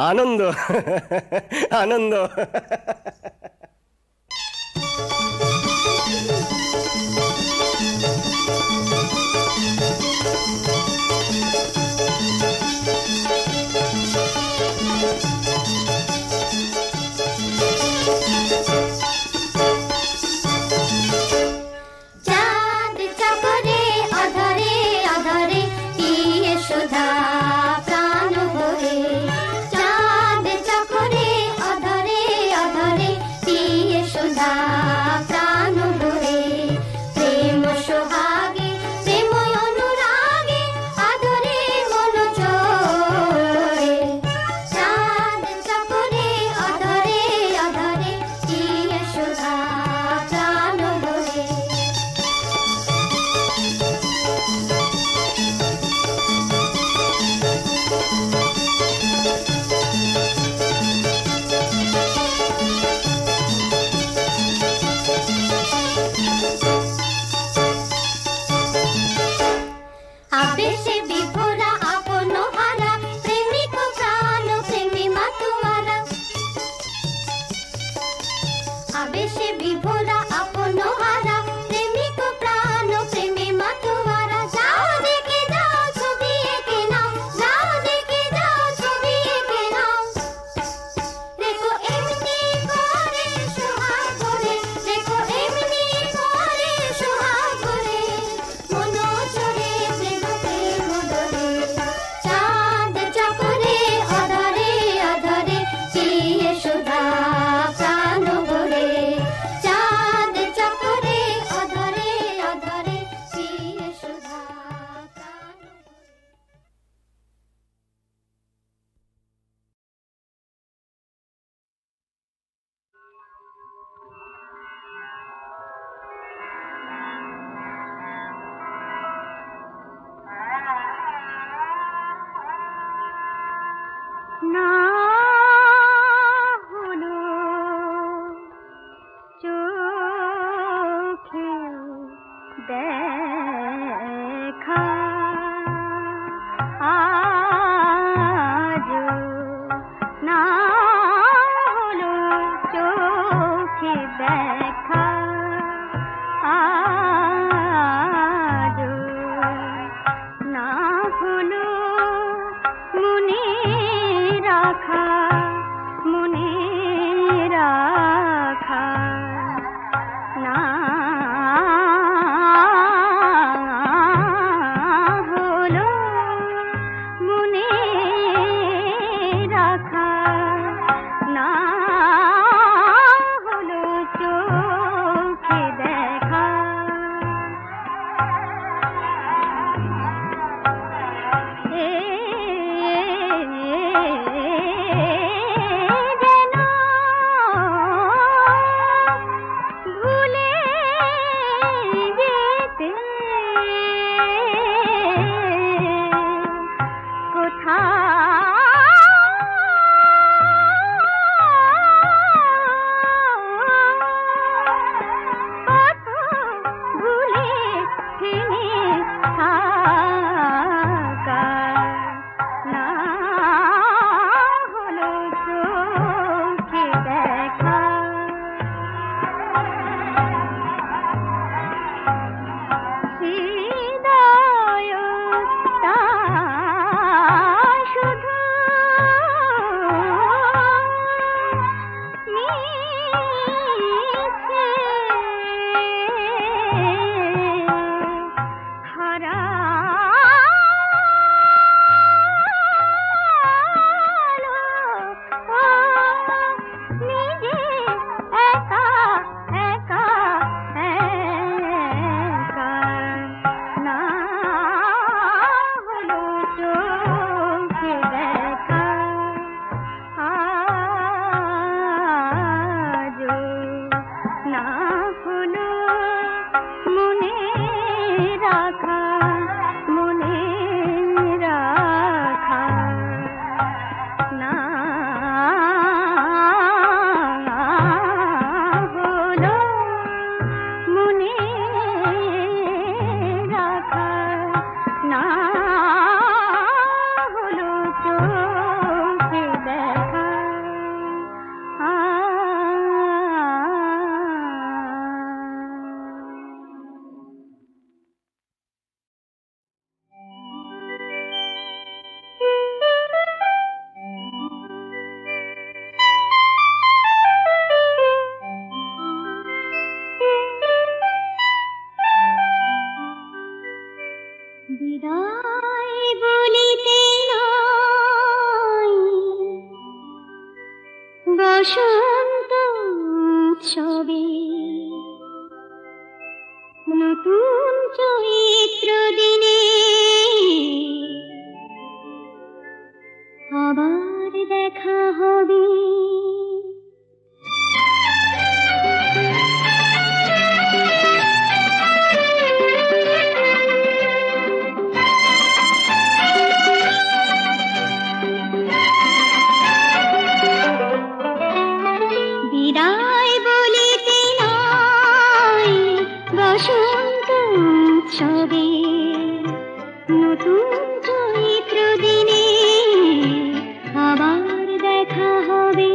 Speaker 11: আনন্দ আনন্দ।
Speaker 9: চাঁদ চকরে অধরে অধরে পিয়ে সুধা প্রাণ ভরে, চাঁদ চকরে অধরে অধরে পিয়ে সুধা প্রাণ ভরে, প্রেম সোহাগে প্রেম অনুরাগে আদরে মন চোরে, চাঁদ চকরে অধরে অধরে পিয়ে সুধা প্রাণ ভরে। আবেশে বিভোরা আপন হারা প্রেমিক প্রাণ প্রেমী মাতুয়ারা, আবেশে বিভোরা আপন হারা প্রেমিক প্রাণ প্রেমী মাতুয়ারা, যাও দেখে যাও ছবি এঁকে নাও, যাও দেখে যাও ছবি এঁকে নাও, রেখো এমনি করে সোহাগ ভরে, রেখো এমনি করে সোহাগ ভরে, মন চোরে প্রেম প্রেম ধরে, চাঁদ চকরে অধরে অধরে পিয়ে সুধা প্রাণ ভরে, চাঁদ চকরে অধরে অধরে পিয়ে সুধা প্রাণ ভরে।
Speaker 2: না হলো চোখে দেখা, আজ না হলো চোখে দেখা, আজ না হলো মনে রাখ
Speaker 9: বসন্ত উৎসবে নতুন চৈত্র দিনে আবার দেখা হবে। বিদায় বলিতে নাই বসন্ত উৎসবে নতুন চৈত্র দিনে আবার দেখা হবে।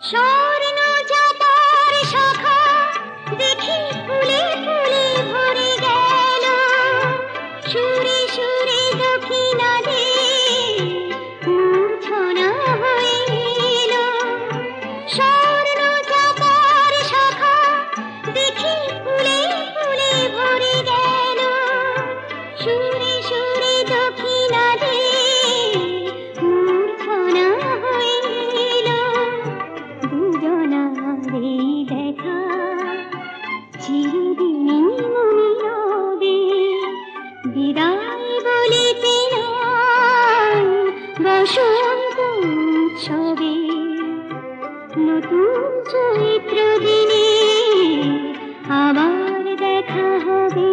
Speaker 9: স্বর্ণ চাপার শাখা দেখি ফুলে ফুলে ভরে গেল, সুরে সুরে দক্ষিণাদে মূর্ছনা হইল। স্বর্ণ চাপার শাখা দেখি ফুলে ফুলে ভরে গেল, সুরে সুরে দক্ষিণাদে মূর্ছনা হইল। দুজনারে দেখা চিরদিনই মনে রবে। বিদায় বলিতে নাই বসন্ত উৎসবে নতুন চৈত্র দিনে আবার দেখা হবে।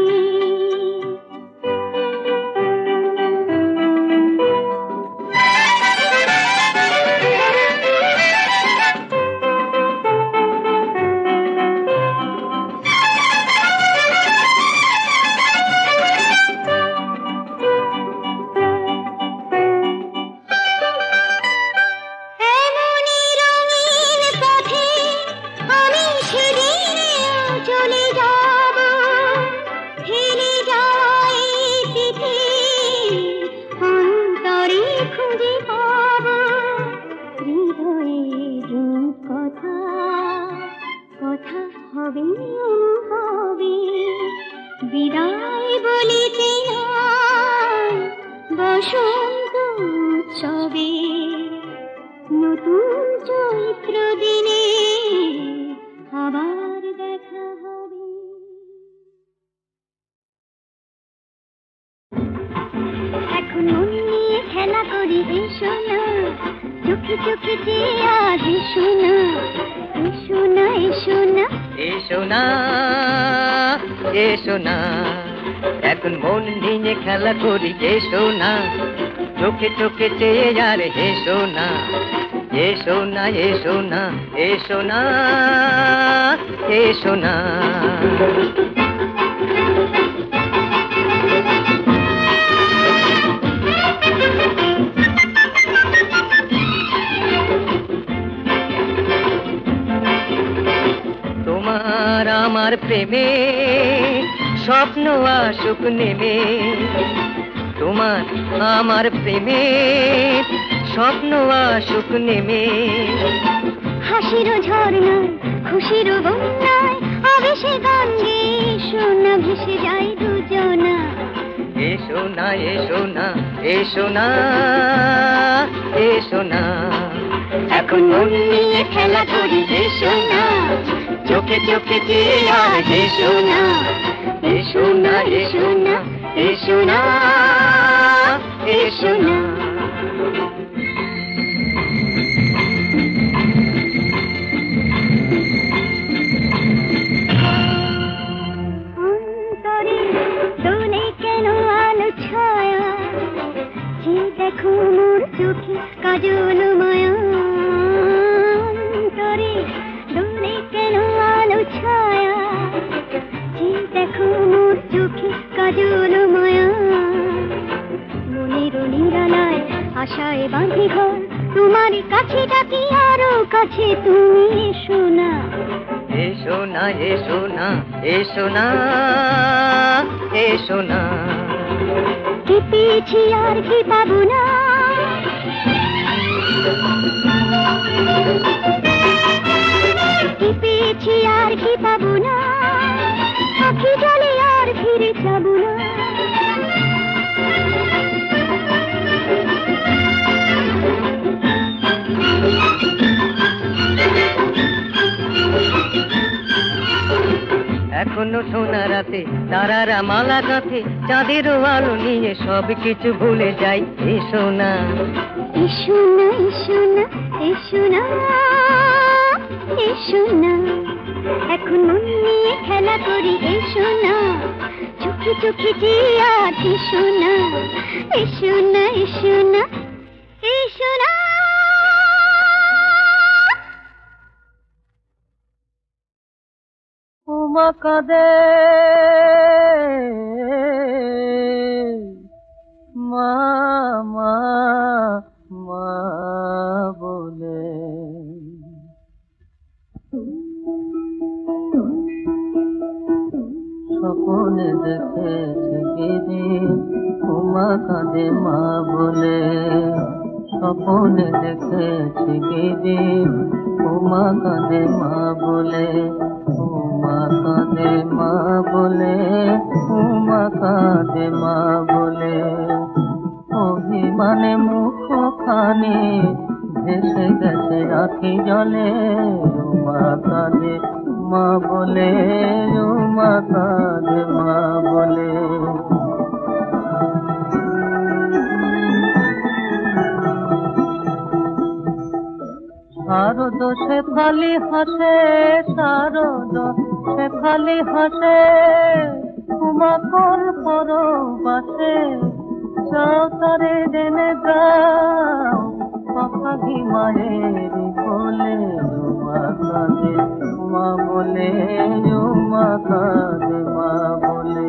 Speaker 9: এমনি রঙিন পথে হবে নতুন চৈত্র দিনে আবার দেখা হবে। এখন মন নিয়ে খেলা করি এসো না, চোখে চোখে চেয়ে আজ এসো না, এসো না এসো না
Speaker 12: এসো না এসো না, এখন মন নিয়ে খেলা করি এসো না, চোখে চোখে চেয়ে আর এসো না, এসো না এসো না এসো না এসো না। তোমার আমার প্রেমে স্বপ্ন আসুক নেমে, তোমার আমার প্রেমে স্বপ্ন আসুক নেমে,
Speaker 9: হাসির ঝর্ণায় খুশির বন্যায় আবেশে গান গেয়ে এসো না, ভেসে যাই দুজনা,
Speaker 12: এসো না এসো না এসো না এসো না,
Speaker 9: এখন মন নিয়ে খেলা করি এসো না, চোখে চোখে চেয়ে আজ এসো না, এসো না এসো না এসো না এসো না। অন্তরে দোলে কেন আলো ছায়া, যে দেখো মোর চোখে কাজল মায়া, অন্তরে দোলে কেন আলো ছায়া, যে দেখো মোর চোখে কাজল মায়া, মনের নিরালায় আশায় বাঁধি ঘর, তোমার কাছে ডাকি আরো কাছে তুমি এসো না,
Speaker 12: এসো না এসো না এসো না এসো না,
Speaker 9: কি পেয়েছি আর কি পাবো না, কি পেয়েছি আর কি পাবো না, আখি জলে আর ফিরে যাবো না,
Speaker 12: এখনো সোনা রাতে তারারা মালা গাঁথে, চাঁদেরও আলো নিয়ে সব কিছু ভুলে যাই, এসো না
Speaker 9: এসো না এসো না এসো না এসো না, এখন মন নিয়ে খেলা করি এসো না, চোখে চোখে চেয়ে আজ এসো না, এসো না এসো না এসো না।
Speaker 12: উমা কাঁদে মা মা মা বলে, স্বপ্নে দেখেছি গিরি উমা কাঁদে মা বলে, স্বপ্নে দেখেছি গিরি উমা কাঁদে মা বলে, উমা কাঁদে মা বলে, উমা কাঁদে মা বলে, অভিমানে মুখ খানি ভেসে গেছে আখি জলে, উমা কাঁদে মা বলে, উমা কাঁদে মা বলে। শারদ শেফালি হাসে, শারদ শেফালি হাসে, উমা কোন পরবাসে, যাও তারে জেনে যাও পাখি মায়ের বলে, উমা কাঁদে মা বলে, উমা কাঁদে মা বলে,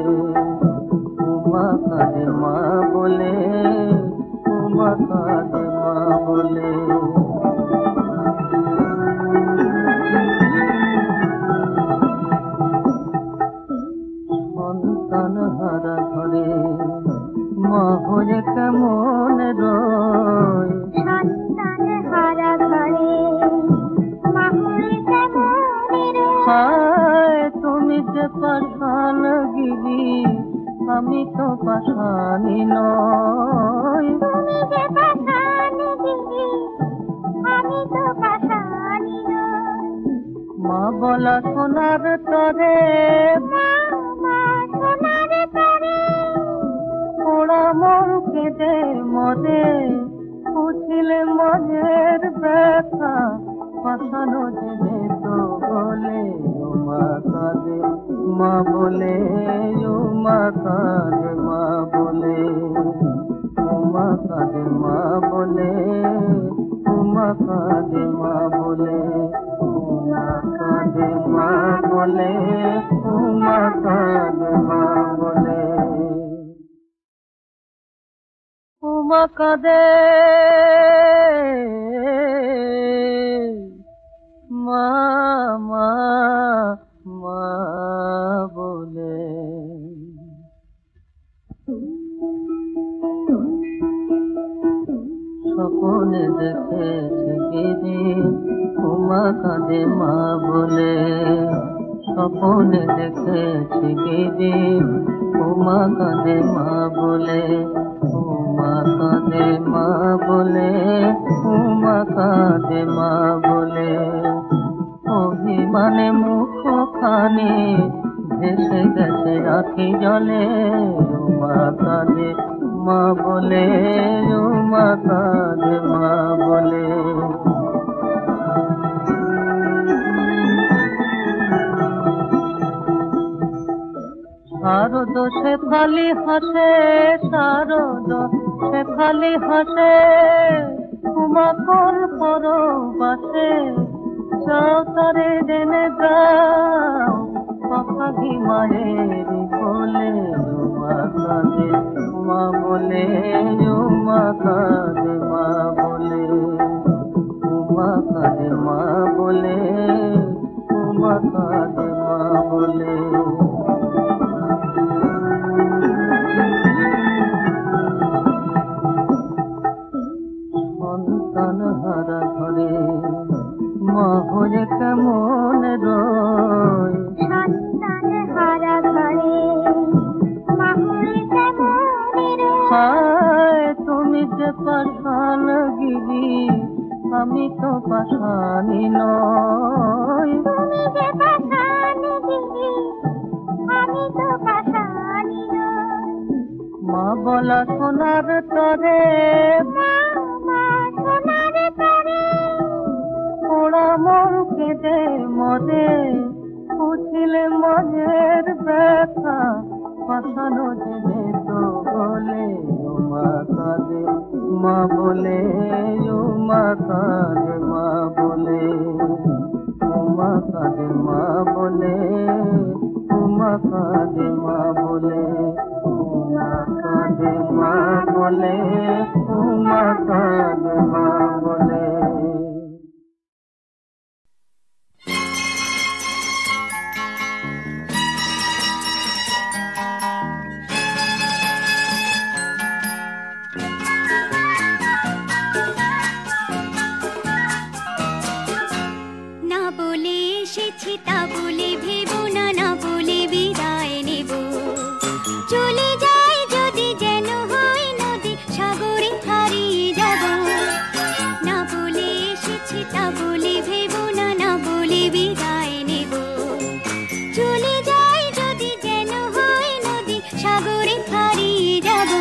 Speaker 12: উমা কাঁদে মা বলে, উমা কাঁদে মা বলে। সন্তান হারা ঘরে মা হয়ে কেমন রয়,
Speaker 9: সন্তান হারা ঘরে মা হয়ে কেমন
Speaker 12: হায় তুমি যে পাষাণ গিরি, আমি তো পাষাণী নই,
Speaker 9: তুমি যে পাষাণ
Speaker 13: বলা সোনার তরে পোড়া মন কেঁদে মরে পুছিলে মনের ব্যথা পাঠানো জেনে তো বলে মা কাঁদে মা বলে মা কাঁদে মা বলে মা কাঁদে মা বলে মা কাঁদে মা বলে মা কাঁদে মা বলে মা কাঁদে মা বলে মা কাঁদে মা মা মা বলে স্বপ্নে দেখেছি গিরি মা কাঁদে মা বলে স্বপ্নে দেখেছি গিরি মা কাঁদে মা বলে মা কাঁদে মা বলে মা কাঁদে মা বলে অভিমানে মুখ খানি ভেসে গেছে আখি জলে মা কাঁদে মা বলে মা কাঁদে মা বলে শারদ শেফালি হাসে শারদ শেফালি হাসে উমা কোন পরবাসে যাও তারে দেনে যাও পাখি মায়ের বলে মা কাঁদে মা বলে মা কাঁদে মা বলে মা কাঁদে মা বলে মা কাঁদে মা বলে সন্তান হারা ঘরে মা হয়ে কেমন রয়
Speaker 9: সন্তান হারা ঘরে মা হয়ে কেমন
Speaker 13: হায় তুমি যে পাষাণ গিরি আমি তো পাষাণী নই
Speaker 9: তুমি যে পাষাণ গিরি আমি তো পাষাণী নই
Speaker 13: মা বলা সোনার তরে পোড়া মন কেঁদে মরে পুছিলে মনের ব্যথা পাঠানো জেনে তো বলে মা কাঁদে মা বলে মা কাঁদে মা বলে মা কাঁদে মা বলে মা কাঁদে মা বলে মা কাঁদে মা বলে মা কাঁদে মা বলে
Speaker 2: না বলে এসেছি তা বলে ভেবো না না বলে বিদায় নেব চলে যাই যদি যেন হয় নদী সাগরে হারিয়ে যাব না বলে এসেছি তা বলে ভেবো না না বলে বিদায় নেব চলে যাই যদি যেন হয় নদী সাগরে হারিয়ে যাব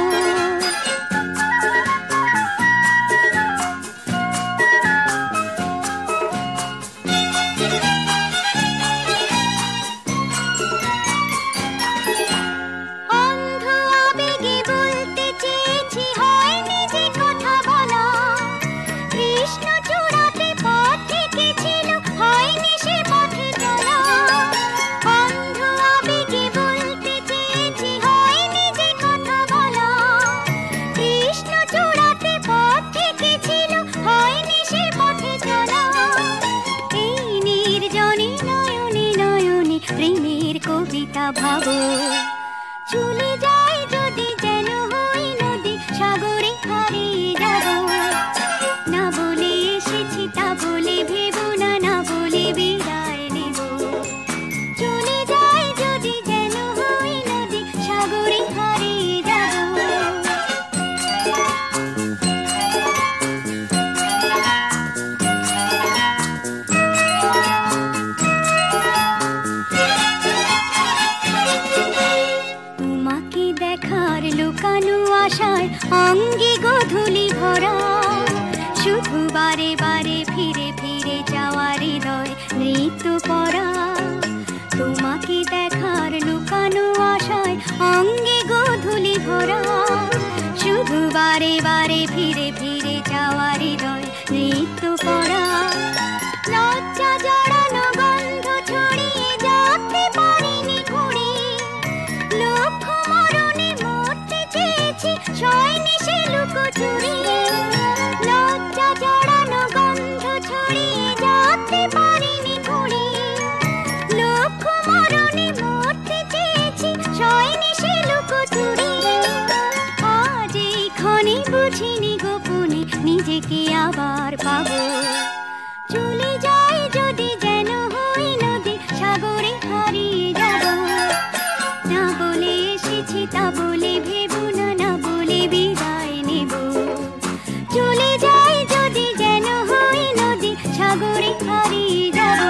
Speaker 2: ভাবো চলে যাই যদি যেন হয় নদী সাগরে হারিয়ে যাব না বলে এসেছি তা বলে ভেবো না না বলে বিদায় নেব চলে যাই যদি যেন হয় নদী সাগরে হারিয়ে যাব শুধু বারে বারে ফিরে ফিরে যাওয়া হৃদয় নৃত্য করা, তোমাকে দেখার লুকানো আশায় অঙ্গে গোধূলি ভরা। শুধু বারে বারে ফিরে ফিরে যাওয়া হৃদয় নৃত্য করা। লজ্জা জড়ানো গন্ধ ছড়িয়ে যেতে পারিনি ঘুরে, লক্ষ্য মরণে মরতে চেয়েছি সয়নি সে লুকোচুরি। লজ্জা জড়ানো গন্ধ ছড়িয়ে যেতে পারিনি ঘুরে, লক্ষ্য মরণে মরতে চেয়েছি সয়নি সে লুকোচুরি। আজ এই ক্ষণে বুঝিনি গোপনে নিজেকে আবার পাবো। চলে যাই যদি যেন হই নদী, সাগরে হারিয়ে যাব। না বলে এসেছি তা বলে ভেবো না, না বলে বিদায় নেব। চলে যাই যদি যেন হই নদী, সাগরে হারিয়ে যাব।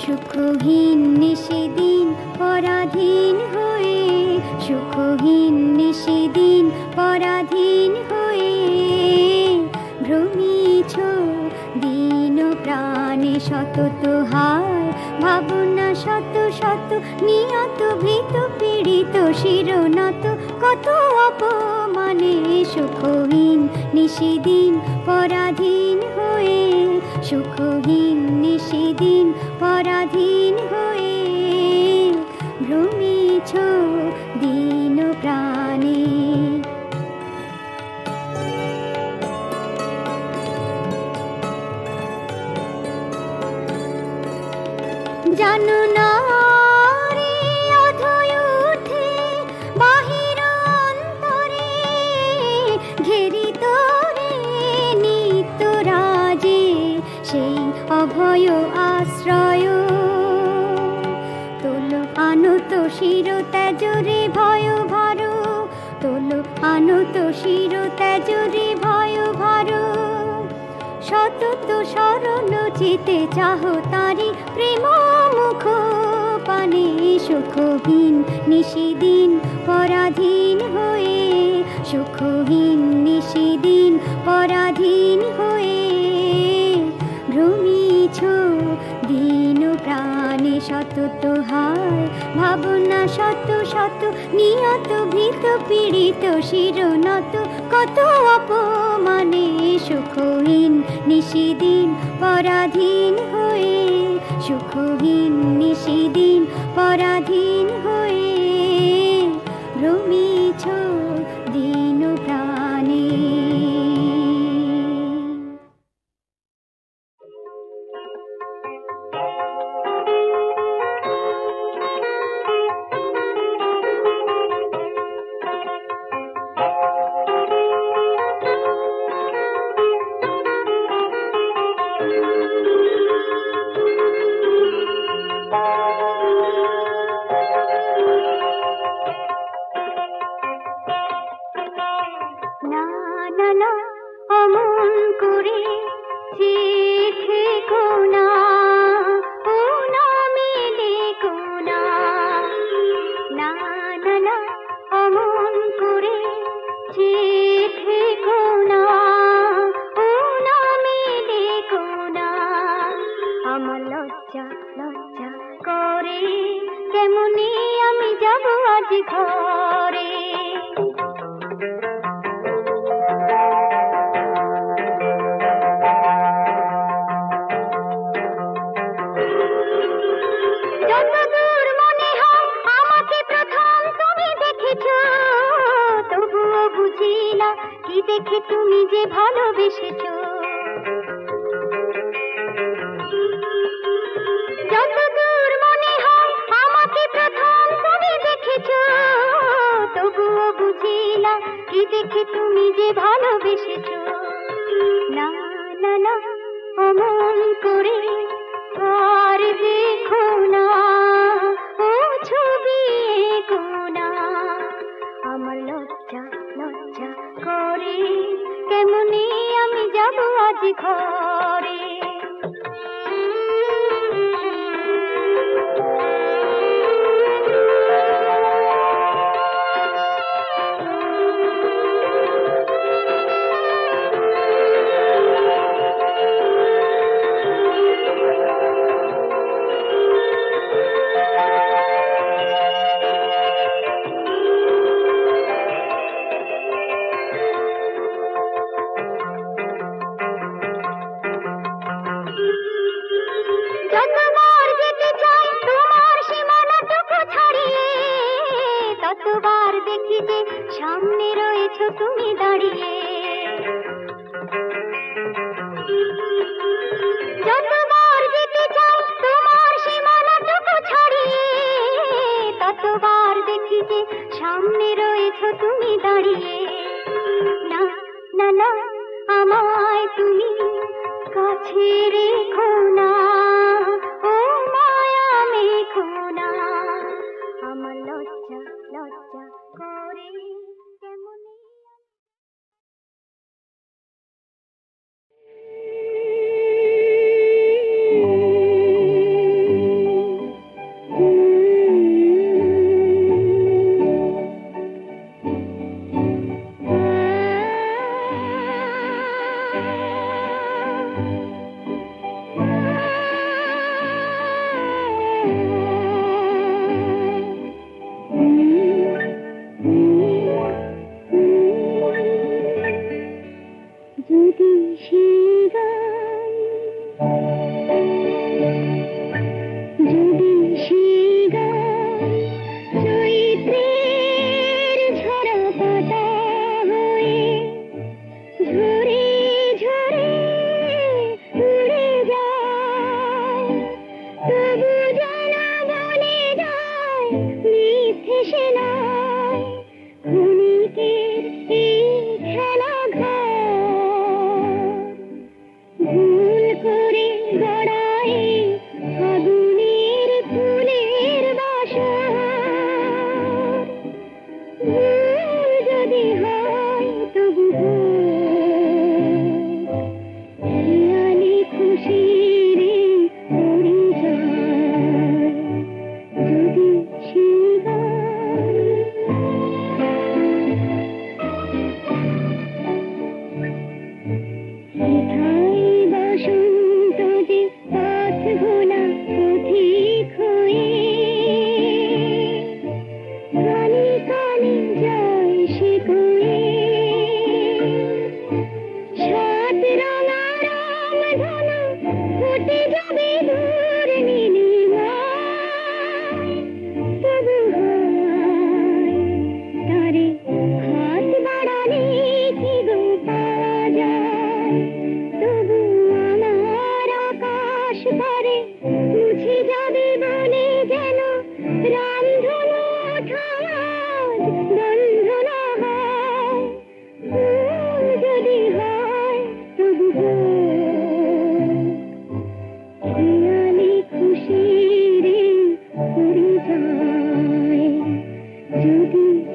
Speaker 2: সুখহীন নিশিদিন পরাধীন হয়ে, সুখহীন নিশিদিন পরাধীন হয়ে, ভ্রমিছ দিন প্রাণে সতত হায় ভাবনা শত শত, নিয়ত ভীত পীড়িত শিরনত কত অপমানে। সুখহীন নিশিদিন পরাধীন হয়ে, সুখহীন নিশিদিন পরাধীন হয়ে, ভ্রমিছ দিন পীড়িত শির ত্যাজরে ভয় ভর সতত সরল চিতে চাহ তারি প্রেম মুখ পানে সুখহীন নিশিদিন পরাধীন হয়ে সুখহীন নিশিদিন পরাধীন হয়ে ভ্রমিছ দিন প্রাণে সতত হায় ভাবনা শত শত নিয়ত ভীত পীড়িত শিরনত কত অপমানে সুখহীন নিশিদিন পরাধীন হয়ে সুখহীন নিশিদিন পরাধীন হয়ে ভ্রমিছ দিন প্রাণে।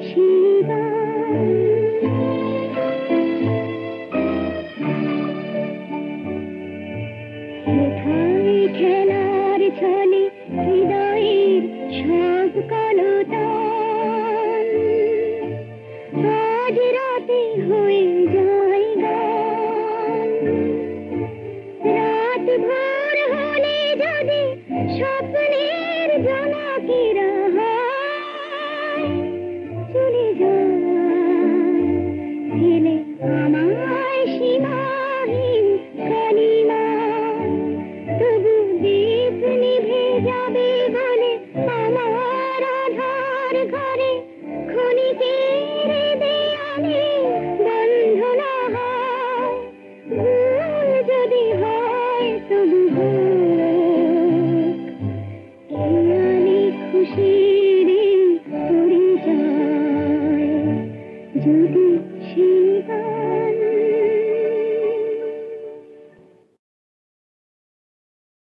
Speaker 13: শিরা